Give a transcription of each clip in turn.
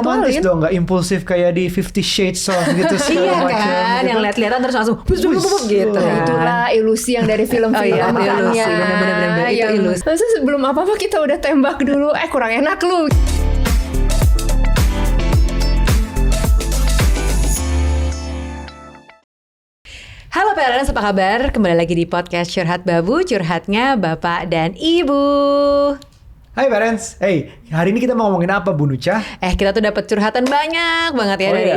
romantis dong, nggak impulsif kayak di 50 Shades of gitu segala macam. Iya kan, yang lihat-lihatan terus langsung gitu. Itulah ilusi yang dari film-film ilusi, makanya. bener-bener itu ilusi. Terus sebelum apa-apa kita udah tembak dulu, kurang enak lu. Halo parents, apa kabar? Kembali lagi di podcast Curhat Babu, curhatnya Bapak dan Ibu. Hai parents, hari ini kita mau ngomongin apa Bu Nucha? Kita tuh dapat curhatan banyak banget ya dari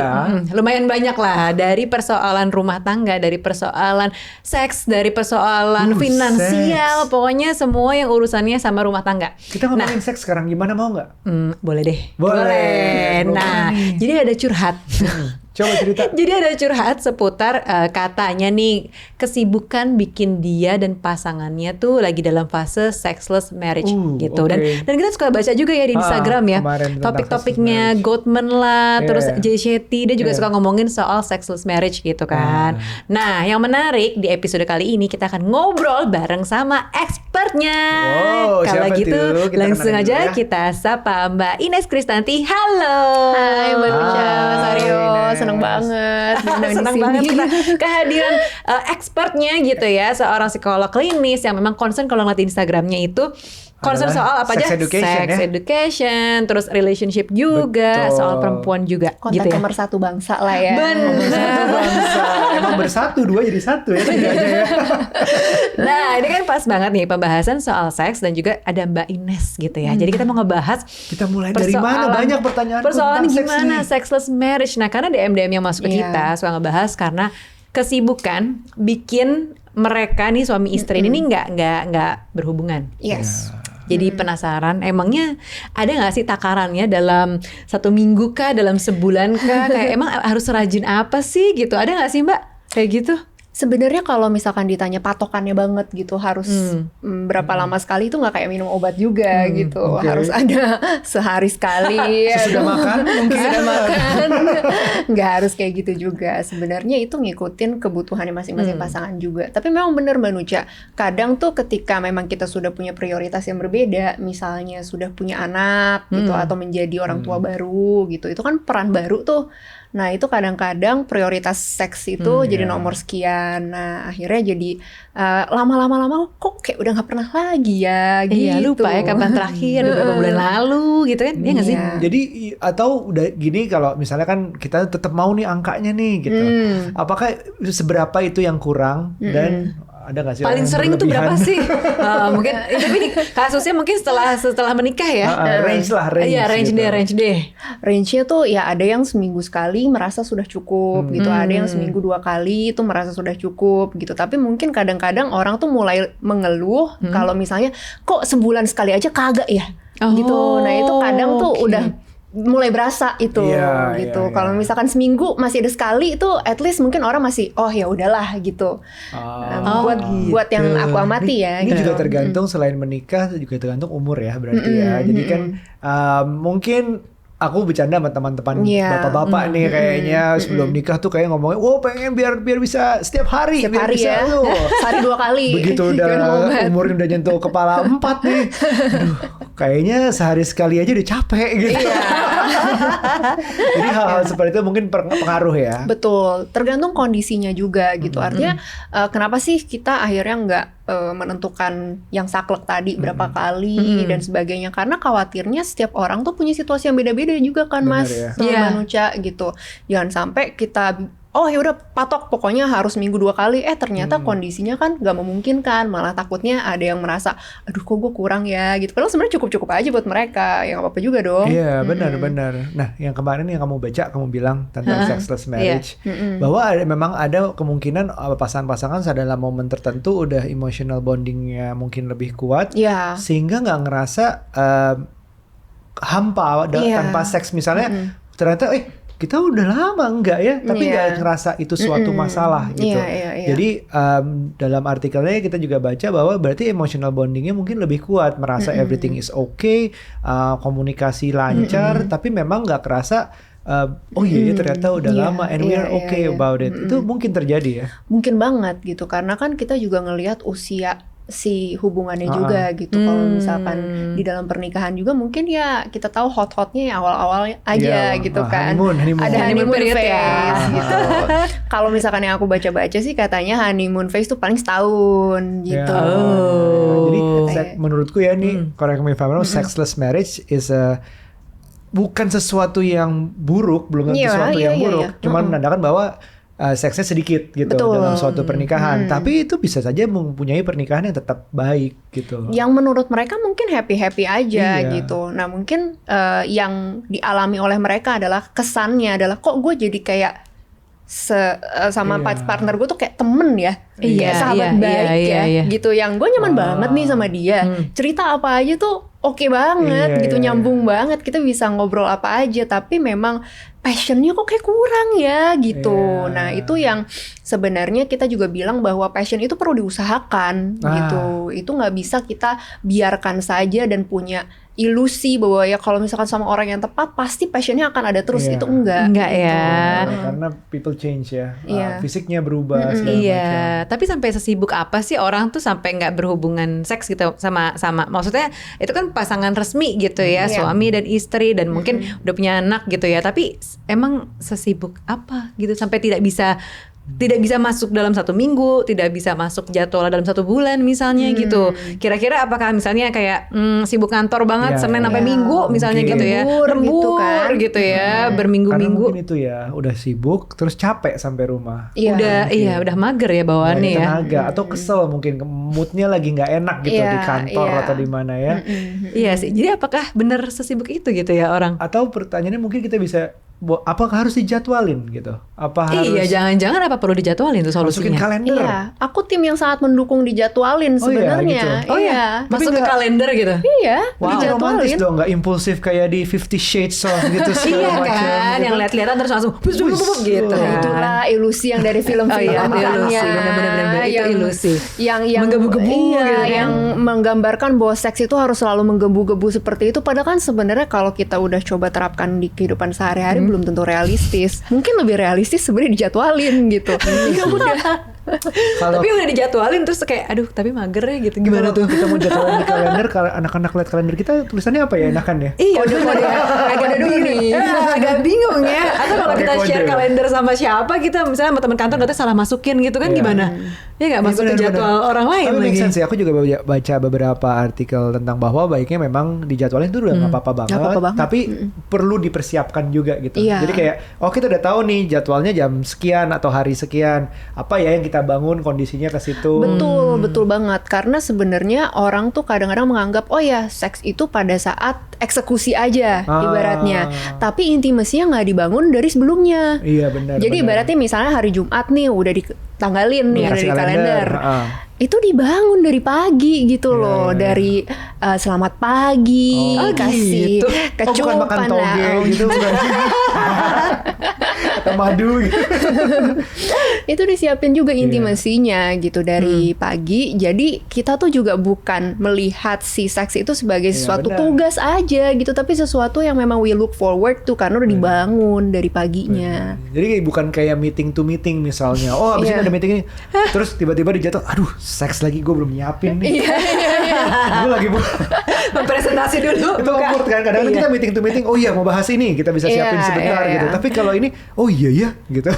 lumayan banyak lah, dari persoalan rumah tangga, dari persoalan seks, dari persoalan finansial, pokoknya semua yang urusannya sama rumah tangga. Kita ngomongin seks sekarang, gimana, mau nggak? Boleh deh. Boleh. Nah, jadi ada curhat. Coba cerita. Jadi ada curhat seputar katanya nih kesibukan bikin dia dan pasangannya tuh lagi dalam fase sexless marriage gitu. Okay. Dan kita suka baca juga ya di Instagram ya. Topik-topiknya Gottman lah, terus Jay Shetty dia juga suka ngomongin soal sexless marriage gitu kan. Nah, yang menarik di episode kali ini kita akan ngobrol bareng sama expertnya. Kalau gitu langsung aja kita sapa Mbak Ines Kristanti. Halo. Hai Mbak Nucha, Mas Aryo. Seneng banget senang banget kehadiran expertnya gitu ya, seorang psikolog klinis yang memang concern kalau ngeliat di Instagramnya itu concern soal apa aja, sex education, terus relationship juga, soal perempuan juga. Konten gitu ya. pemersatu bangsa lah ya. Benar. Emang bersatu, dua jadi satu ya, tidak aja ya. Nah, ini kan pas banget nih pembahasan soal seks dan juga ada Mbak Ines gitu ya. Jadi kita mau ngebahas kita mulai dari mana, banyak pertanyaan persoalan tentang gimana seks sexless marriage. Nah, karena DM yang masuk ke kita suka ngebahas karena kesibukan bikin mereka nih suami istri ini nggak berhubungan. Yes. Jadi penasaran, emangnya ada nggak sih takarannya dalam 1 minggu kah, dalam sebulan kah? Kayak emang harus rajin apa sih gitu? Ada nggak sih Mbak kayak gitu? Sebenarnya kalau misalkan ditanya patokannya banget gitu harus berapa lama sekali itu nggak kayak minum obat juga gitu. Harus ada sehari sekali. Sesudah makan mungkin. Sesudah makan. Nggak harus kayak gitu juga. Sebenarnya itu ngikutin kebutuhannya masing-masing pasangan juga. Tapi memang benar Mbak Nucha, kadang tuh ketika memang kita sudah punya prioritas yang berbeda, misalnya sudah punya anak gitu atau menjadi orang tua baru gitu, itu kan peran baru tuh. Nah itu kadang-kadang prioritas seks itu jadi nomor sekian. Nah akhirnya jadi lama-lama kok kayak udah gak pernah lagi ya gitu. Iya lupa ya kapan terakhir, beberapa bulan lalu gitu kan. Iya gak sih? Jadi atau udah gini, kalau misalnya kan kita tetap mau nih angkanya nih gitu. Apakah seberapa itu yang kurang dan ada nggak sih paling sering tuh berapa sih? Mungkin tapi ini kasusnya mungkin setelah menikah ya. Range gitu. Range-nya tuh ya ada yang seminggu sekali merasa sudah cukup gitu, ada yang seminggu 2 kali itu merasa sudah cukup gitu. Tapi mungkin kadang-kadang orang tuh mulai mengeluh kalau misalnya kok sebulan sekali aja kagak ya gitu. Nah itu kadang tuh udah mulai berasa itu gitu. Kalau misalkan seminggu masih ada sekali itu at least mungkin orang masih ya udahlah gitu. Buat yang aku amati ya. Ini gitu. juga tergantung, selain menikah juga tergantung umur ya berarti ya. Jadi kan mungkin aku bercanda sama teman-teman bapak-bapak nih kayaknya sebelum nikah tuh kayak ngomongin, pengen biar bisa setiap hari ya. Sehari 2 kali. Begitu udah umurnya udah nyentuh kepala 4 nih. Aduh, kayaknya sehari sekali aja udah capek gitu. Jadi hal-hal seperti itu mungkin pengaruh ya. Betul, tergantung kondisinya juga gitu. Artinya kenapa sih kita akhirnya nggak menentukan yang saklek tadi berapa kali dan sebagainya, karena khawatirnya setiap orang tuh punya situasi yang beda-beda juga kan. Bener, Mas sama Nucha gitu. Jangan sampai kita ya udah patok pokoknya harus minggu 2 kali, ternyata kondisinya kan gak memungkinkan, malah takutnya ada yang merasa aduh kok gue kurang ya gitu. Padahal sebenarnya cukup aja buat mereka, ya gak apa-apa juga dong. Iya benar. Nah yang kemarin yang kamu baca, kamu bilang tentang sexless marriage, bahwa memang ada kemungkinan pasangan-pasangan dalam momen tertentu udah emotional bondingnya mungkin lebih kuat, sehingga gak ngerasa hampa tanpa seks misalnya. Ternyata kita udah lama enggak ya, tapi nggak ngerasa itu suatu masalah gitu. Jadi dalam artikelnya kita juga baca bahwa berarti emotional bondingnya mungkin lebih kuat, merasa everything is okay, komunikasi lancar, tapi memang nggak kerasa ternyata udah lama and we are okay about it. Itu mungkin terjadi ya? Mungkin banget gitu, karena kan kita juga ngelihat usia si hubungannya juga gitu. Kalau misalkan di dalam pernikahan juga mungkin ya kita tahu hot-hotnya ya awal-awal aja gitu kan. Honeymoon. Ada honeymoon phase gitu. Kalau misalkan yang aku baca-baca sih katanya honeymoon phase tuh paling setahun gitu. Jadi menurutku ya nih, correct me if I'm wrong, sexless marriage is bukan sesuatu yang buruk, belum tentu sesuatu yang buruk. Cuman menandakan bahwa seksnya sedikit gitu dalam suatu pernikahan, tapi itu bisa saja mempunyai pernikahan yang tetap baik gitu. Yang menurut mereka mungkin happy aja gitu. Nah mungkin yang dialami oleh mereka adalah kesannya adalah kok gue jadi kayak sama partner gue tuh kayak temen ya, kayak sahabat baik gitu. Yang gue nyaman banget nih sama dia. Cerita apa aja tuh oke banget gitu, nyambung banget. Kita bisa ngobrol apa aja, tapi memang passionnya kok kayak kurang ya gitu. Nah itu yang sebenarnya kita juga bilang bahwa passion itu perlu diusahakan gitu. Itu nggak bisa kita biarkan saja dan punya ilusi bahwa ya kalau misalkan sama orang yang tepat pasti passionnya akan ada terus. Itu enggak gitu. Karena people change ya, fisiknya berubah segala macam. Tapi sampai sesibuk apa sih orang tuh sampai nggak berhubungan seks gitu sama maksudnya itu kan pasangan resmi gitu ya, suami dan istri dan mungkin udah punya anak gitu ya, tapi emang sesibuk apa gitu sampai tidak bisa masuk dalam 1 minggu, tidak bisa masuk jadwal dalam 1 bulan misalnya gitu. Kira-kira apakah misalnya kayak sibuk kantor banget Senin sampai Minggu misalnya gitu ya, lembur gitu ya, berminggu-minggu. Karena mungkin itu ya udah sibuk terus capek sampai rumah. Udah mager ya bawaannya ya. Tenaga atau kesel mungkin, moodnya lagi nggak enak gitu di kantor atau di mana ya. Iya sih. Jadi apakah benar sesibuk itu gitu ya orang? Atau pertanyaannya mungkin kita bisa, apakah harus dijadwalin gitu? Apa harus? Iya, jangan-jangan apa perlu dijadwalin tuh solusinya? Masukin kalender. Iya, aku tim yang sangat mendukung dijadwalin sebenarnya. Masuk ke kalender gitu. Iya, dijadwalin. Romantis dong, nggak impulsif kayak di 50 Shades of gitu segala macam. Iya kan, yang lihat-lihatan terus langsung gitu. Itulah ilusi yang dari film-film ilusi, benar-benar itu ilusi. Yang menggebu-gebu gitu kan. Yang menggambarkan bahwa seks itu harus selalu menggebu-gebu seperti itu, padahal kan sebenarnya kalau kita udah coba terapkan di kehidupan sehari-hari belum tentu realistis. Mungkin lebih realistis sebenarnya dijadwalin gitu. Ya udah. Tapi udah dijadwalin terus kayak aduh tapi mager ya gitu. Gimana tuh? Kita mau jadwalin di kalender, kalau anak-anak lihat kalender kita tulisannya apa ya, enakan ya? Iya benar ya. Agak bingung ya. Atau kalau kita share kalender sama siapa, kita misalnya sama teman kantor katanya salah masukin gitu kan gimana? Ya nggak masuk ke jadwal orang lain lagi. Make sense ya. Aku juga baca beberapa artikel tentang bahwa baiknya memang dijadwalin itu udah nggak apa-apa banget. Tapi perlu dipersiapkan juga gitu. Jadi kayak kita udah tahu nih jadwalnya jam sekian atau hari sekian. Apa ya yang kita bangun kondisinya ke situ. Betul banget. Karena sebenarnya orang tuh kadang-kadang menganggap seks itu pada saat eksekusi aja ibaratnya. Tapi intimasinya nggak dibangun dari sebelumnya. Iya benar. Jadi ibaratnya misalnya hari Jumat nih udah ditanggalin nih dari kalender. Itu dibangun dari pagi gitu loh, dari selamat pagi, kasih gitu. kecupan bukan makan toge gitu bukan. Atau madu gitu. Itu disiapin juga intimasinya gitu dari pagi. Jadi kita tuh juga bukan melihat si seks itu sebagai sesuatu tugas aja gitu, tapi sesuatu yang memang we look forward tuh karena udah dibangun dari paginya. Jadi bukan kayak meeting to meeting misalnya. Abis ini ada meeting ini, terus tiba-tiba dijatuh, aduh seks lagi gue belum nyiapin nih. Gue lagi mempresentasi dulu. Itu awkward kan, kadang-kadang kita meeting to meeting, mau bahas ini, kita bisa siapin sebentar gitu. Tapi kalau ini, iya gitu.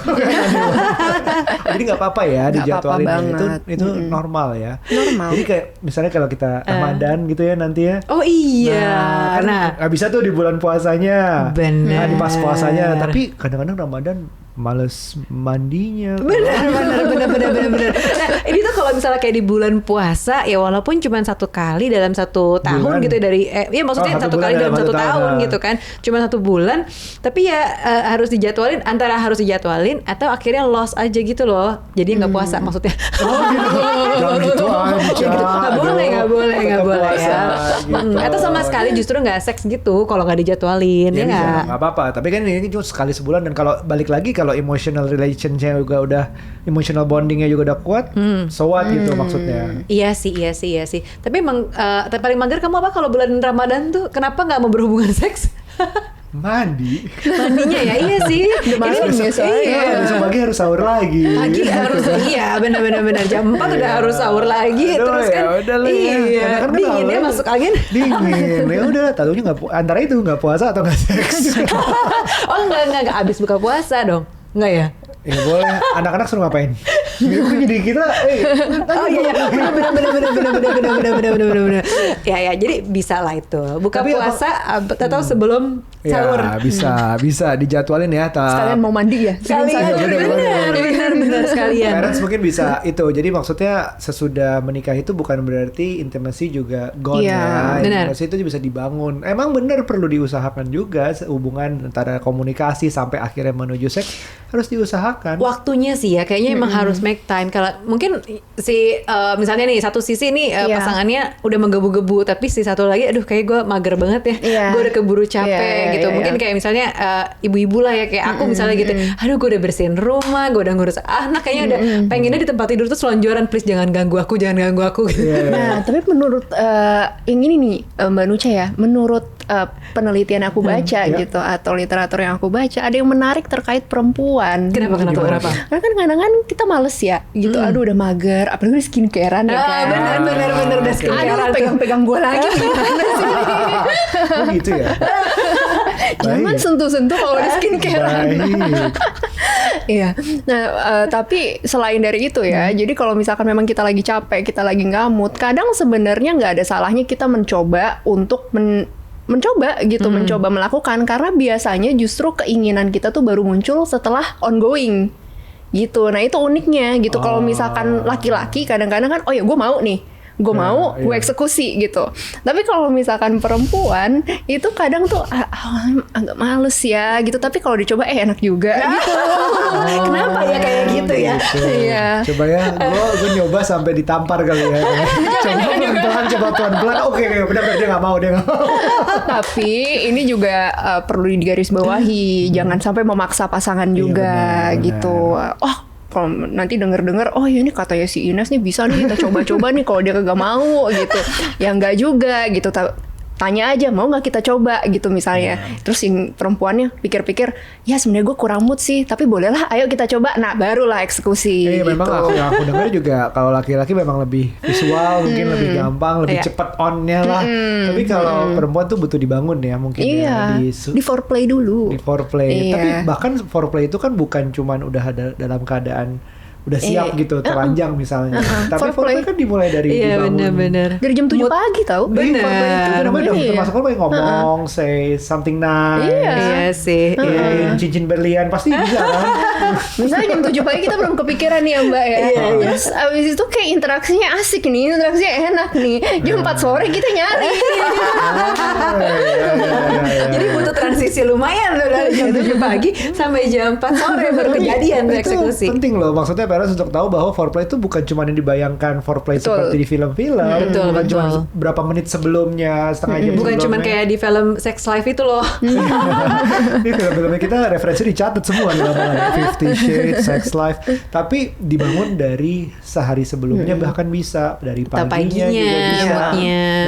Jadi nggak apa-apa ya dijadwalin. Itu normal ya. Normal. Jadi kayak misalnya kalau kita Ramadan gitu ya nanti ya. Oh iya. Nggak bisa tuh di bulan puasanya. Benar. Di pas puasanya. Tapi kadang-kadang Ramadan males mandinya. Benar. Nah ini tuh kalau misalnya kayak di bulan puasa ya walaupun cuma 1 kali dalam 1 tahun gitu dari maksudnya 1 kali dalam 1 tahun gitu kan, cuma 1 bulan, tapi ya harus dijadwalin, antara harus dijadwalin atau akhirnya lost aja gitu loh, jadi nggak puasa maksudnya. Jangan gitu aja. Nggak boleh ya. Gitu. Atau sama sekali justru nggak seks gitu kalau nggak dijadwalin ya nggak apa-apa. Tapi kan ini cuma sekali sebulan, dan kalau balik lagi kalau emotional relationnya juga udah, emotional bondingnya juga udah kuat, so what gitu maksudnya. Iya sih. Tapi emang paling mager kamu apa kalau bulan Ramadan tuh? Kenapa nggak mau berhubungan seks? Mandinya ya, iya sih. Udah malam biasanya. Iya, besok pagi harus sahur lagi. Pagi harus, iya benar-benar jam 4 udah harus sahur lagi. Aduh, terus kan, iya, kan dingin ya masuk angin. Dingin, ya udah. Tahunya antara itu nggak puasa atau nggak seks. Oh enggak, abis buka puasa dong, enggak ya? Ya boleh, anak-anak suruh ngapain? Jadi kita, oh iya, benar. Ya, jadi bisa lah itu. Buka puasa atau sebelum sahur. Ya, bisa dijadwalin ya. Sekalian mau mandi ya? Sekalian, benar sekalian. Parents mungkin bisa itu. Jadi maksudnya sesudah menikah itu bukan berarti intimacy juga gone ya. Intimacy itu bisa dibangun. Emang benar perlu diusahakan juga hubungan antara komunikasi sampai akhirnya menuju seks harus diusahakan. Waktunya sih ya, kayaknya emang harus make time. Kalau mungkin misalnya nih satu sisi nih pasangannya udah menggebu-gebu, tapi si satu lagi, aduh kayak gue mager banget ya, gue udah keburu capek gitu. Mungkin kayak misalnya ibu-ibu lah ya, kayak aku misalnya gitu, aduh gue udah bersihin rumah, gue udah ngurus anak, kayaknya udah pengennya di tempat tidur tuh selonjoran, please jangan ganggu aku gitu. Nah, tapi menurut yang ini nih Mbak Nucha ya, menurut penelitian aku baca gitu atau literatur yang aku baca, ada yang menarik terkait perempuan. Kenapa? Karena kan kadang-kadang kita males ya gitu, aduh udah mager, apalagi skincarean ya kan. Bener udah skincarean. Aduh pegang-pegang gue lagi gimana sih? Oh gitu ya? Jangan sentuh-sentuh kalau udah skincarean. Iya. Nah, tapi selain dari itu ya, jadi kalau misalkan memang kita lagi capek, kita lagi ngamut, kadang sebenarnya nggak ada salahnya kita mencoba untuk mencoba melakukan, karena biasanya justru keinginan kita tuh baru muncul setelah ongoing gitu. Nah itu uniknya gitu. Kalau misalkan laki-laki kadang-kadang kan, oh ya gue mau nih, gue eksekusi gitu. Tapi kalau misalkan perempuan itu kadang tuh agak males ya gitu. Tapi kalau dicoba enak juga gitu. Kenapa ya kayak gitu ya? Iya. Coba ya, gue nyoba sampai ditampar kali ya. Coba pelan-pelan. Oke, benar dia nggak mau. Tapi ini juga perlu digarisbawahi. Jangan sampai memaksa pasangan juga gitu. Kalau nanti denger-denger, oh ya ini katanya si Ines nih bisa nih, kita coba-coba nih, kalau dia kagak mau gitu. Ya enggak juga gitu. Tanya aja, mau nggak kita coba gitu misalnya. Terus yang perempuannya pikir-pikir, ya sebenarnya gue kurang mood sih, tapi bolehlah, ayo kita coba. Nah barulah eksekusi. Gitu. Memang aku dengar juga kalau laki-laki memang lebih visual, mungkin lebih gampang, lebih cepat on-nya lah. Tapi kalau perempuan tuh butuh dibangun ya mungkin ya. Di foreplay dulu. Di foreplay. Tapi bahkan foreplay itu kan bukan cuman udah ada dalam keadaan udah siap gitu, telanjang misalnya. Tapi foreplay kan dimulai dari dibangun. Bener. Dari jam 7 pagi tau. Bener. Termasuk foreplay ngomong, say something nice. Iya sih. Cincin berlian pasti bisa kan. Misalnya jam 7 pagi kita belum kepikiran nih ya Mbak ya. Terus abis itu kayak interaksinya asik nih, interaksinya enak nih. Jam 4 sore kita nyari. Jadi butuh transisi lumayan loh dari jam 7 pagi sampai jam 4 sore baru kejadian eksekusi. Itu penting loh, maksudnya parents untuk tahu bahwa foreplay itu bukan cuma yang dibayangkan foreplay seperti di film-film, bukan cuma berapa menit sebelumnya, setengah jam bukan cuma kayak di film Sex Life itu loh. Ini film-filmnya kita referensi dicatat semua nih, 50 Shades, Sex Life, tapi dibangun dari sehari sebelumnya, bahkan bisa dari paginya juga bisa.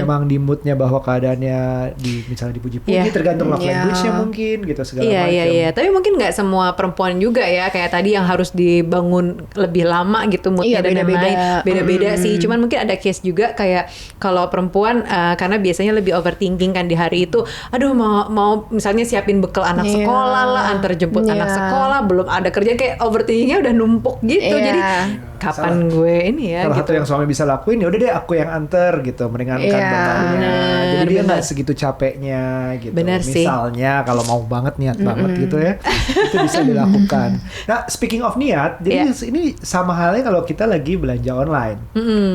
Memang di moodnya bahwa keadaannya misalnya dipuji-puji, tergantung love language-nya mungkin gitu segala macam. Iya. Tapi mungkin nggak semua perempuan juga ya, kayak tadi yang harus dibangun lebih lama gitu moodnya dan lain-lain. Beda-beda sih. Cuman mungkin ada case juga kayak kalau perempuan karena biasanya lebih overthinking kan di hari itu. Aduh mau misalnya siapin bekal anak sekolah lah, antar jemput anak sekolah, belum ada kerja, kayak overthinkingnya udah numpuk gitu. Jadi kapan gue ini ya? Salah satu yang suami bisa lakuin, ya udah deh aku yang anter gitu, meringankan bebannya. Jadi dia nggak segitu capeknya gitu. Bener misalnya kalau mau banget niat banget gitu ya, itu bisa dilakukan. Nah speaking of niat, jadi ini sama halnya kalau kita lagi belanja online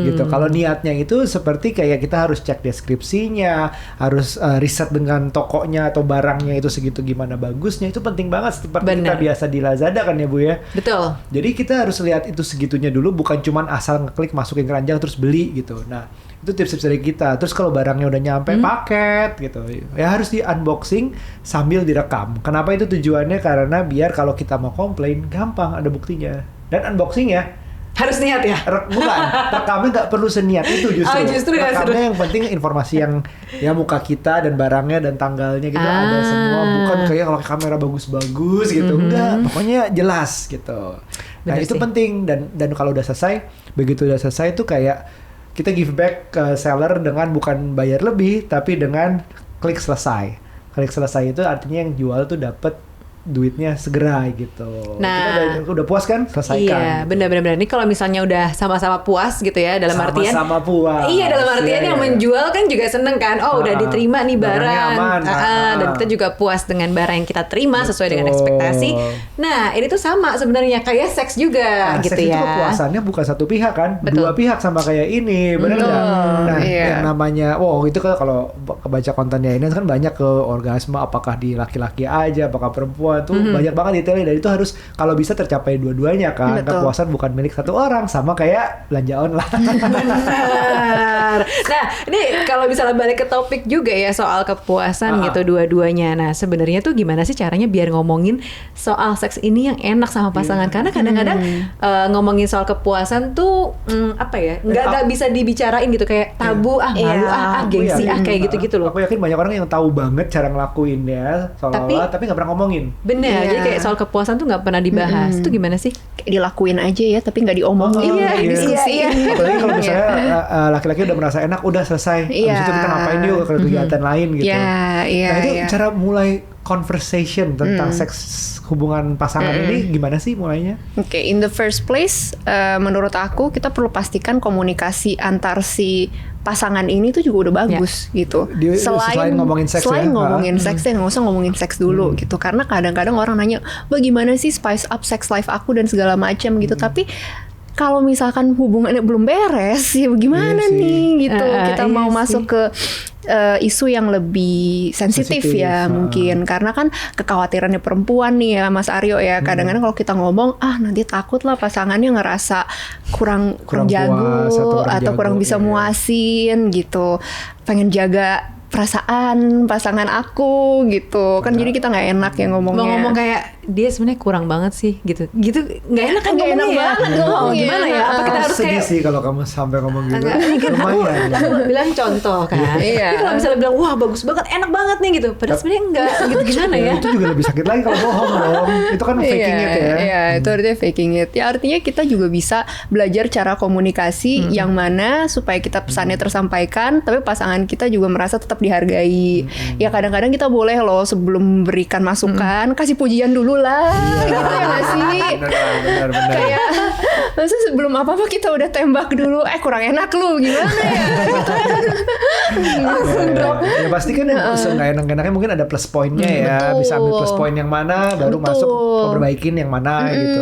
gitu. Kalau niatnya itu seperti kayak kita harus cek deskripsinya, harus riset dengan tokonya atau barangnya itu segitu gimana bagusnya, itu penting banget seperti kita biasa di Lazada kan ya Bu ya. Betul. Jadi kita harus lihat itu segitunya dulu, bukan cuman asal ngeklik masukin keranjang terus beli gitu. Nah itu tips-tips dari kita. Terus kalau barangnya udah nyampe paket gitu, ya harus di unboxing sambil direkam. Kenapa itu tujuannya? Karena biar kalau kita mau komplain gampang ada buktinya. Dan unboxing ya Harus niat ya? Bukan, rekamnya nggak perlu seniat itu justru. Justru rekamnya yang penting informasi yang ya muka kita dan barangnya dan tanggalnya gitu ada semua. Bukan kayak kalau kamera bagus-bagus gitu. Enggak, pokoknya jelas gitu. Nah itu penting dan kalau udah selesai, begitu udah selesai itu kayak kita give back ke seller dengan bukan bayar lebih tapi dengan klik selesai. Klik selesai itu artinya yang jual tuh dapat duitnya segera gitu. Nah, kita udah puas kan? Selesaikan. Iya, benar-benar. Ini kalau misalnya udah sama-sama puas gitu ya, dalam artian sama-sama puas. Iya, dalam artian yang menjual kan juga seneng kan. Oh, udah diterima nih barang. Dan kita juga puas dengan barang yang kita terima sesuai dengan ekspektasi. Nah, ini tuh sama sebenarnya kayak seks juga gitu seks ya. Itu kepuasannya bukan satu pihak kan, Betul. dua pihak sama kayak ini, benar nggak? Nah, yang namanya, itu kan kalau kebaca kontennya ini kan banyak ke orgasme, apakah di laki-laki aja, apakah perempuan. Tuh banyak banget detailnya dan itu harus kalau bisa tercapai dua-duanya kan. Betul. Kepuasan bukan milik satu orang, sama kayak belanja online. Benar. Nah, ini kalau misalnya balik ke topik juga ya soal kepuasan gitu dua-duanya. Nah, sebenarnya tuh gimana sih caranya biar ngomongin soal seks ini yang enak sama pasangan? Karena kadang-kadang ngomongin soal kepuasan tuh apa ya? Nggak bisa dibicarain gitu kayak tabu, malu, gengsi, kayak gitu-gitu loh. Aku yakin banyak orang yang tahu banget cara ngelakuinnya seolah-olah tapi nggak pernah ngomongin. Bener, jadi kayak soal kepuasan tuh nggak pernah dibahas. Itu gimana sih? Dilakuin aja ya, tapi nggak diomongin. Diskusiin. Apalagi kalau misalnya laki-laki udah merasa enak, udah selesai. Habis itu kita ngapain yuk ke kegiatan lain gitu. Nah itu cara mulai conversation tentang seks hubungan pasangan ini gimana sih mulainya? Oke, in the first place, menurut aku kita perlu pastikan komunikasi antar si pasangan ini tuh juga udah bagus gitu. Selain ngomongin seks ngomongin seks nggak usah ngomongin seks dulu gitu. Karena kadang-kadang orang nanya, bagaimana sih spice up sex life aku dan segala macam gitu. Tapi kalau misalkan hubungannya belum beres, ya gimana nih gitu. Kita mau masuk ke isu yang lebih sensitif ya mungkin. Karena kan kekhawatirannya perempuan nih ya Mas Aryo ya. Kadang-kadang kalau kita ngomong, nanti takut lah pasangannya ngerasa kurang jago atau kurang bisa muasin gitu. Pengen jaga perasaan pasangan aku gitu kan, jadi kita nggak enak ya ngomongnya. Mau ngomong kayak dia sebenarnya kurang banget sih gitu nggak enak kan ngomongnya ya. Gimana ya, apa kita harus sedih kayak sih kalau kamu sampai ngomong gitu. Ini kan aku bilang contoh kan. Tapi kalau misalnya bilang wah bagus banget, enak banget nih gitu, padahal sebenarnya enggak gitu, gimana ya. Itu juga lebih sakit lagi kalau bohong dong. Itu kan faking it ya. Iya, itu artinya faking it. Ya artinya kita juga bisa belajar cara komunikasi yang mana supaya kita pesannya tersampaikan tapi pasangan kita juga merasa tetap dihargai. Ya kadang-kadang kita boleh loh sebelum memberikan masukan kasih pujian dulu lah. Gitu ya gak sih? Benar. Kayak masa sebelum apa-apa kita udah tembak dulu, kurang enak lu gimana ya? Langsung drop. Ya pasti kan nggak enak-enaknya mungkin ada plus pointnya ya. Bisa ambil plus point yang mana baru masuk perbaikin yang mana gitu.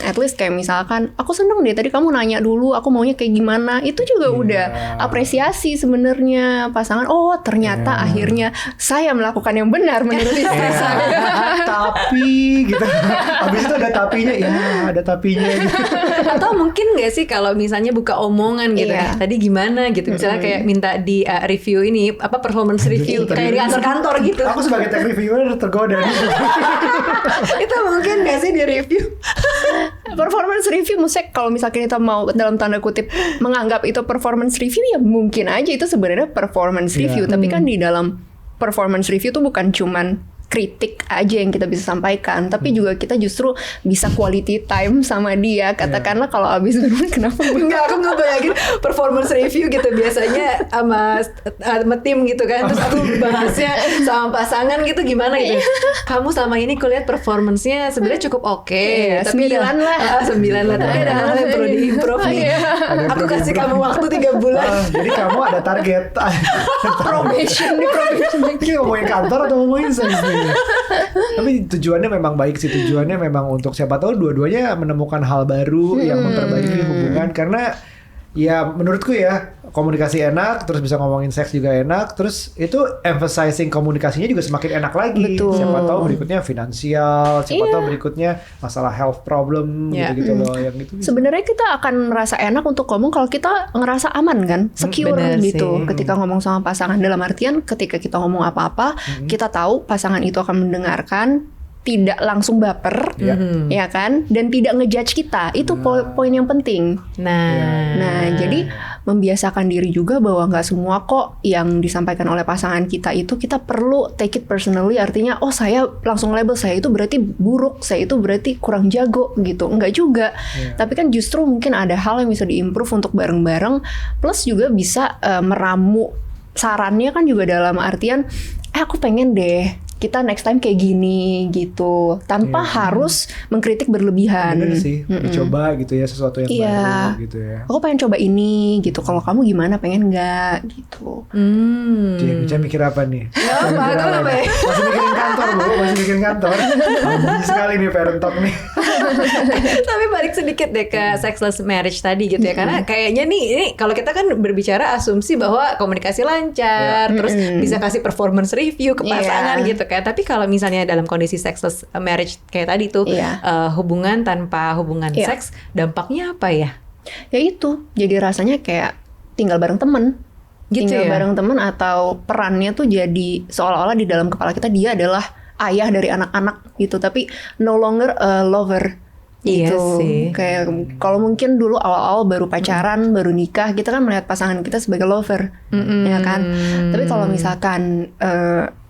At least kayak misalkan aku seneng deh tadi kamu nanya dulu aku maunya kayak gimana. Itu juga udah apresiasi sebenarnya pasangan. Oh ternyata akhirnya saya melakukan yang benar menurut istri saya. Tapi gitu. Habis itu ada tapinya, ada tapinya gitu. Atau mungkin nggak sih kalau misalnya buka omongan gitu, tadi gimana gitu, misalnya kayak minta di review ini performance review kayak di kantor-kantor gitu. Aku sebagai tech reviewer tergoda. Itu mungkin nggak sih di review? Performance review maksudnya kalau misalkan kita mau dalam tanda kutip menganggap itu performance review ya mungkin aja itu sebenarnya performance review. Tapi kan di dalam performance review tuh bukan cuman kritik aja yang kita bisa sampaikan, tapi juga kita justru bisa quality time sama dia. Katakanlah kalau abis dulu kenapa enggak, aku ngebayangin performance review gitu biasanya sama tim gitu kan, terus aku bahasnya sama pasangan gitu gimana gitu. Kamu selama ini kulihat performance-nya sebenarnya cukup oke, tapi 9 lah. 9 lah, tapi ada hal yang perlu diimprove nih. Aku kasih kamu waktu 3 bulan. Jadi kamu ada target. Probation. Ini ngomongin kantor atau ngomongin seks nih? Tapi tujuannya memang baik sih. Tujuannya memang untuk siapa tahu dua-duanya menemukan hal baru yang memperbaiki hubungan. Karena ya menurutku ya komunikasi enak, terus bisa ngomongin seks juga enak, terus itu emphasizing komunikasinya juga semakin enak lagi. Betul. Siapa tahu berikutnya finansial, siapa tahu berikutnya masalah health problem gitu-gitu loh yang itu. Sebenarnya kita akan merasa enak untuk ngomong kalau kita ngerasa aman kan, secure gitu ketika ngomong sama pasangan. Dalam artian ketika kita ngomong apa-apa, kita tahu pasangan itu akan mendengarkan tidak Mm-hmm. langsung baper, ya kan, dan tidak ngejudge kita, itu poin yang penting. Nah, jadi membiasakan diri juga bahwa nggak semua kok yang disampaikan oleh pasangan kita itu kita perlu take it personally, artinya oh saya langsung label saya itu berarti buruk, saya itu berarti kurang jago gitu, enggak juga. Tapi kan justru mungkin ada hal yang bisa diimprove untuk bareng-bareng, plus juga bisa meramu sarannya kan juga dalam artian aku pengen deh kita next time kayak gini gitu, tanpa harus mengkritik berlebihan. Bener sih, coba gitu ya sesuatu yang baru gitu ya. Aku pengen coba ini gitu, kalau kamu gimana, pengen nggak gitu. Nucha mikir apa nih? Apa ya? Masih mikirin kantor Bu, masih mikirin kantor. Ambisi sekali nih parent talk nih. Tapi balik sedikit deh ke sexless marriage tadi gitu ya, karena kayaknya nih ini kalau kita kan berbicara asumsi bahwa komunikasi lancar, terus bisa kasih performance review ke pasangan gitu kan. Tapi kalau misalnya dalam kondisi sexless marriage kayak tadi tuh, hubungan tanpa hubungan seks, dampaknya apa ya? Ya itu, jadi rasanya kayak tinggal bareng temen. Gitu tinggal ya? bareng temen, atau perannya tuh jadi seolah-olah di dalam kepala kita dia adalah ayah dari anak-anak gitu, tapi no longer a lover. Iya gitu. sih. Kayak kalau mungkin dulu awal-awal baru pacaran, baru nikah, kita kan melihat pasangan kita sebagai lover, ya kan. Tapi kalau misalkan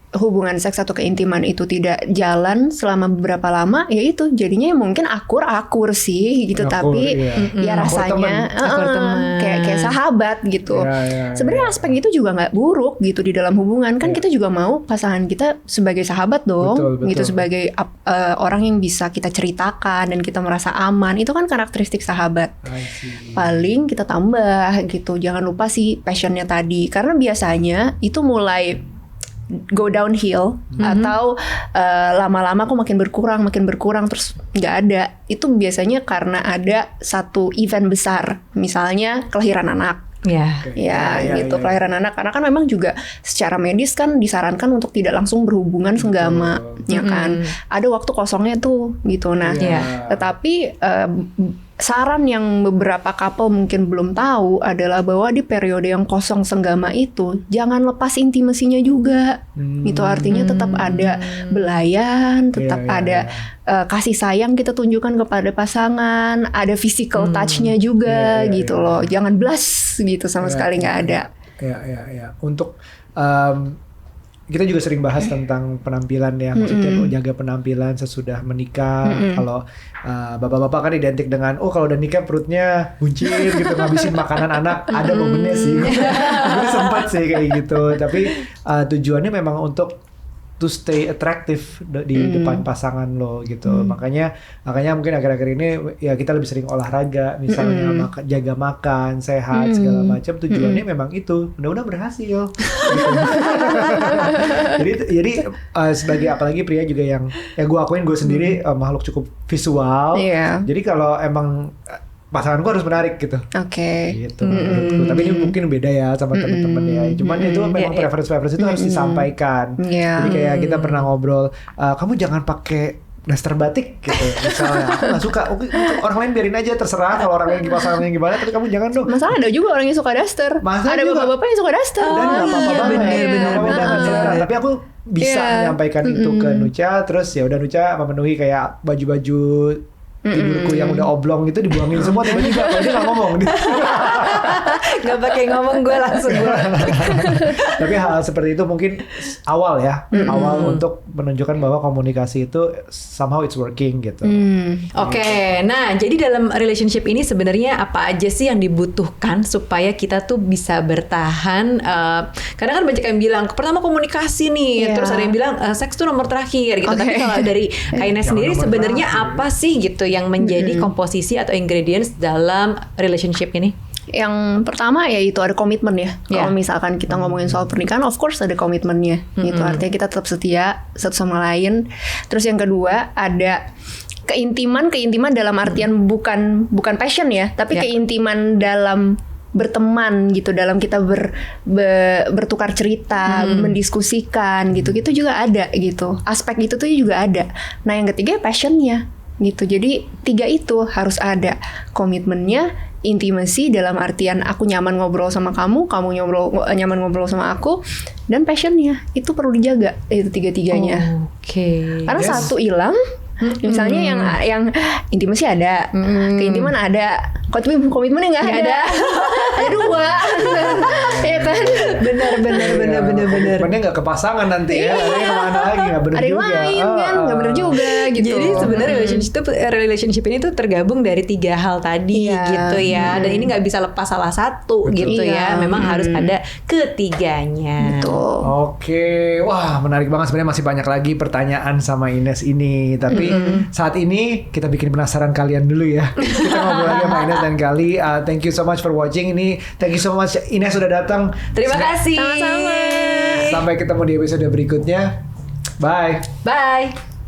hubungan seks atau keintiman itu tidak jalan selama beberapa lama, ya itu jadinya mungkin akur sih gitu, tapi ya rasanya kayak sahabat gitu. Sebenarnya aspek itu juga nggak buruk gitu di dalam hubungan kan. Kita juga mau pasangan kita sebagai sahabat dong, betul. Gitu, sebagai orang yang bisa kita ceritakan dan kita merasa aman. Itu kan karakteristik sahabat. Paling kita tambah gitu, jangan lupa sih passionnya tadi, karena biasanya itu mulai go downhill atau lama-lama kok makin berkurang terus nggak ada. Itu biasanya karena ada satu event besar, misalnya kelahiran anak. Kelahiran anak, karena kan memang juga secara medis kan disarankan untuk tidak langsung berhubungan senggama, ya kan. Ada waktu kosongnya tuh gitu. Nah, tetapi saran yang beberapa couple mungkin belum tahu adalah bahwa di periode yang kosong senggama itu jangan lepas intimasinya juga. Itu artinya tetap ada belayan, tetap ada kasih sayang kita tunjukkan kepada pasangan, ada physical touch-nya juga gitu loh. Jangan blast gitu sama sekali nggak ada. Untuk kita juga sering bahas tentang penampilan ya, maksudnya jaga penampilan sesudah menikah. Kalau bapak-bapak kan identik dengan kalau udah nikah perutnya buncit gitu, ngabisin makanan anak. Ada momennya sih, gue sempat sih kayak gitu. Tapi tujuannya memang untuk to stay attractive di depan pasangan lo gitu. Makanya mungkin akhir-akhir ini ya kita lebih sering olahraga, misalnya jaga makan sehat segala macam. Tujuannya memang itu, mudah-mudahan berhasil. Gitu. jadi sebagai apalagi pria juga yang gue akuin gue sendiri makhluk cukup visual. Jadi kalau emang pasanganku harus menarik gitu. Gitu. Tapi ini mungkin beda ya sama teman-teman ya. Cuman itu memang preference itu harus disampaikan. Jadi kayak kita pernah ngobrol, kamu jangan pakai daster batik gitu misalnya. Aku nggak suka. Orang lain biarin aja, terserah kalau orang yang pasangannya gimana. Tapi kamu jangan dong. Masalah ada juga orang yang suka daster. Ada bapak-bapak yang suka daster. Dan nggak apa-apa banget. Tapi aku bisa menyampaikan itu ke Nucha. Terus ya udah Nucha memenuhi kayak baju-baju tidurku yang udah oblong itu dibuangin semua tiba-tiba. Kalau dia nggak ngomong, nggak pakai ngomong, gue langsung Tapi hal seperti itu mungkin awal untuk menunjukkan bahwa komunikasi itu somehow it's working gitu. Oke. Nah jadi dalam relationship ini sebenarnya apa aja sih yang dibutuhkan supaya kita tuh bisa bertahan? Karena kan banyak yang bilang pertama komunikasi nih, terus ada yang bilang seks tuh nomor terakhir gitu. Tapi kalau dari Kaina sendiri sebenarnya apa sih gitu yang menjadi komposisi atau ingredients dalam relationship ini? Yang pertama ya itu ada komitmen ya. Kalau misalkan kita ngomongin soal pernikahan, of course ada komitmennya. Itu artinya kita tetap setia satu sama lain. Terus yang kedua ada keintiman dalam artian bukan passion ya, tapi keintiman dalam berteman gitu, dalam kita bertukar cerita, mendiskusikan gitu juga ada gitu. Aspek itu tuh juga ada. Nah yang ketiga passionnya gitu. Jadi 3 itu harus ada, komitmennya, intimacy dalam artian aku nyaman ngobrol sama kamu nyaman ngobrol sama aku, dan passionnya itu perlu dijaga, itu tiga-tiganya. Karena satu hilang, misalnya yang intimasi ada, keintiman ada, komitmennya nggak ada. Ada dua, ya kan? Benar. Komitmennya nggak ke pasangan nanti ya, kemana lagi nggak benar juga. Lain kan, nggak benar juga gitu. Jadi sebenarnya relationship ini tuh tergabung dari 3 hal tadi gitu ya, dan ini nggak bisa lepas salah satu gitu ya. Memang harus ada ketiganya. Betul. Oke, wah menarik banget, sebenarnya masih banyak lagi pertanyaan sama Ines ini, tapi saat ini kita bikin penasaran kalian dulu ya. Kita ngobrol lagi sama Ines dan Gali. Thank you so much for watching ini. Thank you so much Ines sudah datang. Terima kasih. Sama-sama. Sampai ketemu di episode berikutnya. Bye.